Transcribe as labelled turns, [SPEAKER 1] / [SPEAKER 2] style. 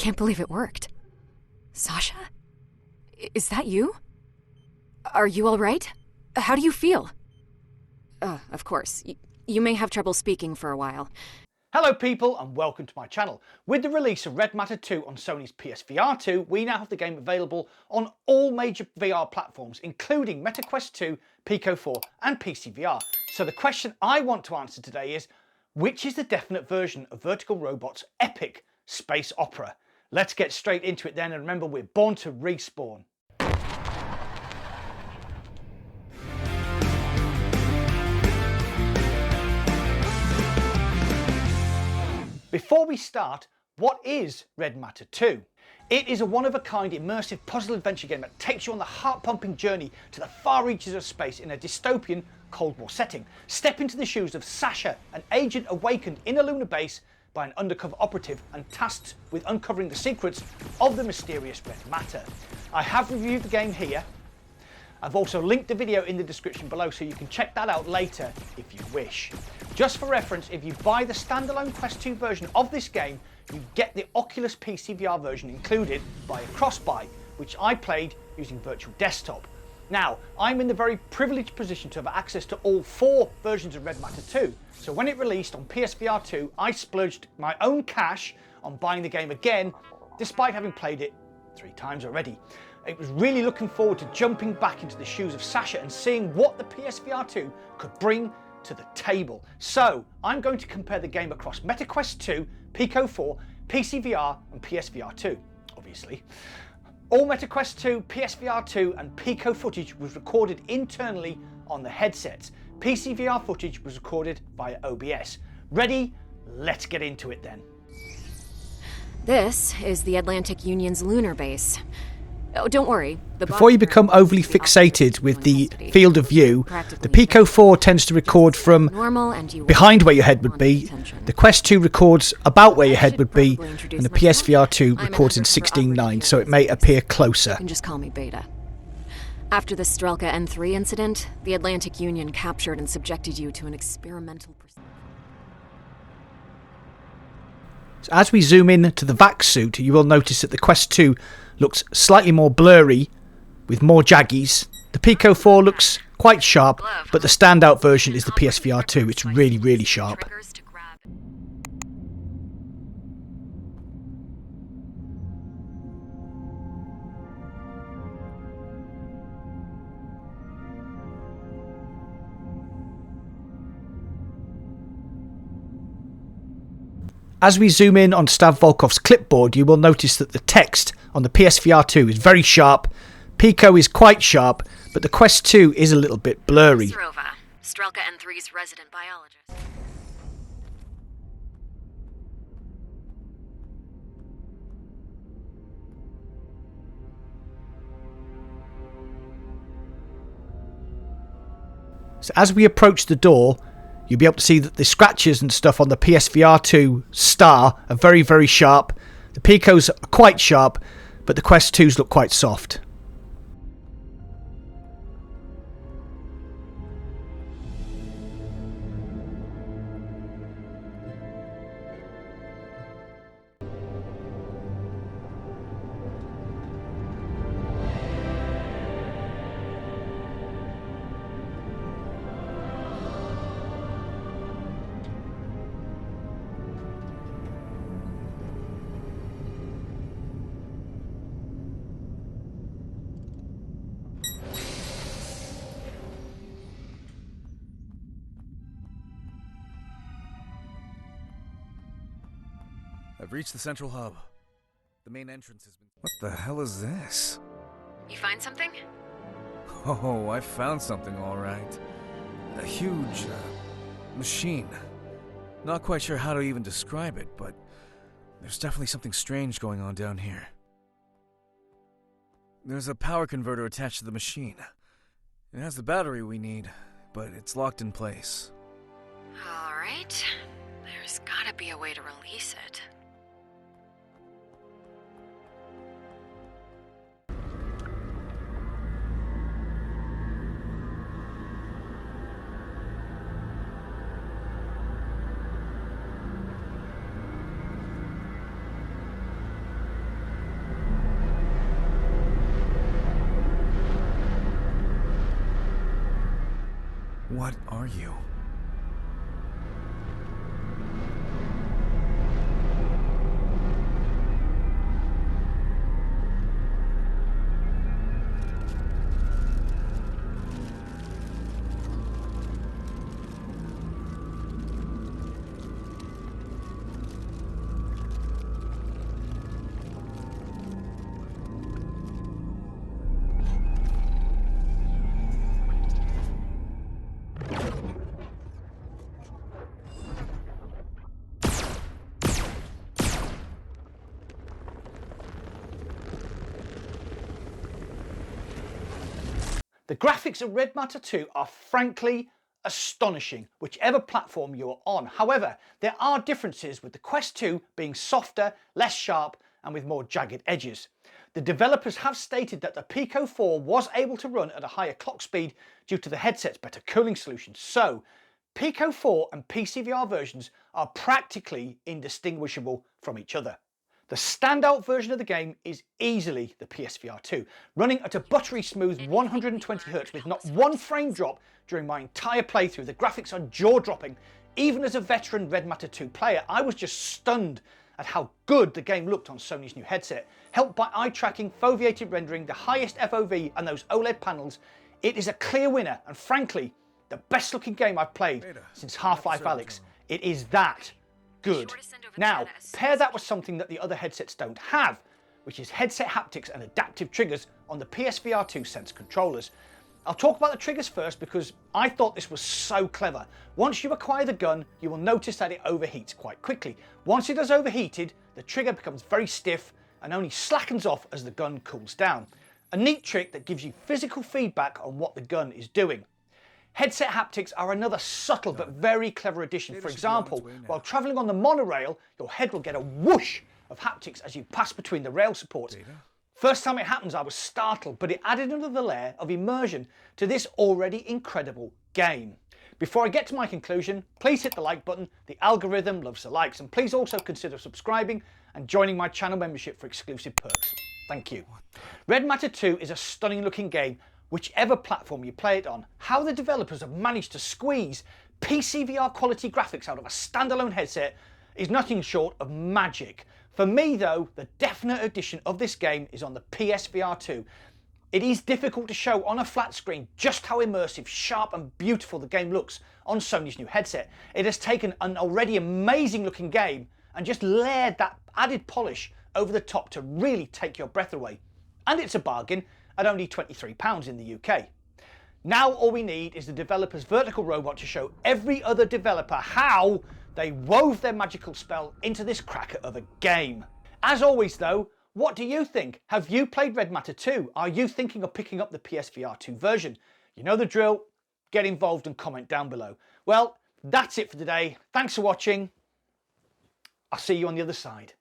[SPEAKER 1] can't believe it worked. Sasha? Is that you? Are you all right? How do you feel? Of course. You may have trouble speaking for a while.
[SPEAKER 2] Hello people and welcome to my channel. With the release of Red Matter 2 on Sony's PSVR2, we now have the game available on all major VR platforms, including MetaQuest 2, Pico 4 and PCVR. So the question I want to answer today is, which is the definite version of Vertical Robot's epic space opera? Let's get straight into it then, and remember, we're born to respawn. Before we start, what is Red Matter 2? It is a one-of-a-kind immersive puzzle adventure game that takes you on the heart-pumping journey to the far reaches of space in a dystopian Cold War setting. Step into the shoes of Sasha, an agent awakened in a lunar base by an undercover operative and tasked with uncovering the secrets of the mysterious Red Matter. I have reviewed the game here. I've also linked the video in the description below so you can check that out later if you wish. Just for reference, if you buy the standalone Quest 2 version of this game, you get the Oculus PCVR version included by a cross-buy, which I played using Virtual Desktop. Now, I'm in the very privileged position to have access to all 4 versions of Red Matter 2, so when it released on PSVR 2, I splurged my own cash on buying the game again, despite having played it 3 times already. It was really looking forward to jumping back into the shoes of Sasha and seeing what the PSVR 2 could bring to the table. So I'm going to compare the game across MetaQuest 2, Pico 4, PCVR and PSVR 2, obviously. All MetaQuest 2, PSVR 2 and Pico footage was recorded internally on the headsets. PCVR footage was recorded via OBS. Ready? Let's get into it then.
[SPEAKER 1] This is the Atlantic Union's lunar base. Oh, don't worry.
[SPEAKER 3] Before you become overly fixated with the field of view, the Pico 4 tends to record from behind where your head would be, the Quest 2 records about where your head would be, and the PSVR 2 records in 16:9, so it may appear closer.
[SPEAKER 1] You can just call me Beta. After the Strelka N3 incident, the Atlantic Union captured and subjected you to an experimental procedure.
[SPEAKER 3] So as we zoom in to the vac suit, you will notice that the Quest 2 looks slightly more blurry with more jaggies. The Pico 4 looks quite sharp, but the standout version is the PSVR 2. It's really, really sharp. As we zoom in on Stav Volkov's clipboard, you will notice that the text on the PSVR 2 is very sharp, Pico is quite sharp, but the Quest 2 is a little bit blurry.
[SPEAKER 1] Strelka N3's resident biologist.
[SPEAKER 3] So as we approach the door, you'll be able to see that the scratches and stuff on the PSVR 2 star are very, very sharp. The Picos are quite sharp, but the Quest 2s look quite soft.
[SPEAKER 4] I've reached the central hub. The main entrance has been... What the hell is this?
[SPEAKER 1] You find something?
[SPEAKER 4] Oh, I found something, all right. A huge, machine. Not quite sure how to even describe it, but there's definitely something strange going on down here. There's a power converter attached to the machine. It has the battery we need, but it's locked in place.
[SPEAKER 1] All right. There's gotta be a way to release it.
[SPEAKER 4] What are you?
[SPEAKER 2] The graphics of Red Matter 2 are frankly astonishing, whichever platform you're on. However, there are differences, with the Quest 2 being softer, less sharp, and with more jagged edges. The developers have stated that the Pico 4 was able to run at a higher clock speed due to the headset's better cooling solution. So, Pico 4 and PCVR versions are practically indistinguishable from each other. The standout version of the game is easily the PSVR 2, running at a buttery smooth 120Hz with not one frame drop during my entire playthrough. The graphics are jaw-dropping. Even as a veteran Red Matter 2 player, I was just stunned at how good the game looked on Sony's new headset. Helped by eye tracking, foveated rendering, the highest FOV and those OLED panels, it is a clear winner and frankly, the best looking game I've played since Half-Life Alyx. It is that good. Now, pair that with something that the other headsets don't have, which is headset haptics and adaptive triggers on the PSVR 2 Sense controllers. I'll talk about the triggers first because I thought this was so clever. Once you acquire the gun, you will notice that it overheats quite quickly. Once it has overheated, the trigger becomes very stiff and only slackens off as the gun cools down. A neat trick that gives you physical feedback on what the gun is doing. Headset haptics are another subtle but very clever addition. For example, while travelling on the monorail, your head will get a whoosh of haptics as you pass between the rail supports. First time it happens, I was startled, but it added another layer of immersion to this already incredible game. Before I get to my conclusion, please hit the like button. The algorithm loves the likes, and please also consider subscribing and joining my channel membership for exclusive perks. Thank you. Red Matter 2 is a stunning looking game, whichever platform you play it on. How the developers have managed to squeeze PCVR quality graphics out of a standalone headset is nothing short of magic. For me though, the definite addition of this game is on the PSVR 2. It is difficult to show on a flat screen just how immersive, sharp and beautiful the game looks on Sony's new headset. It has taken an already amazing looking game and just layered that added polish over the top to really take your breath away. And it's a bargain at only £23 in the UK. Now all we need is the developer's vertical robot to show every other developer how they wove their magical spell into this cracker of a game. As always though, what do you think? Have you played Red Matter 2? Are you thinking of picking up the PSVR 2 version? You know the drill, get involved and comment down below. Well, that's it for today. Thanks for watching. I'll see you on the other side.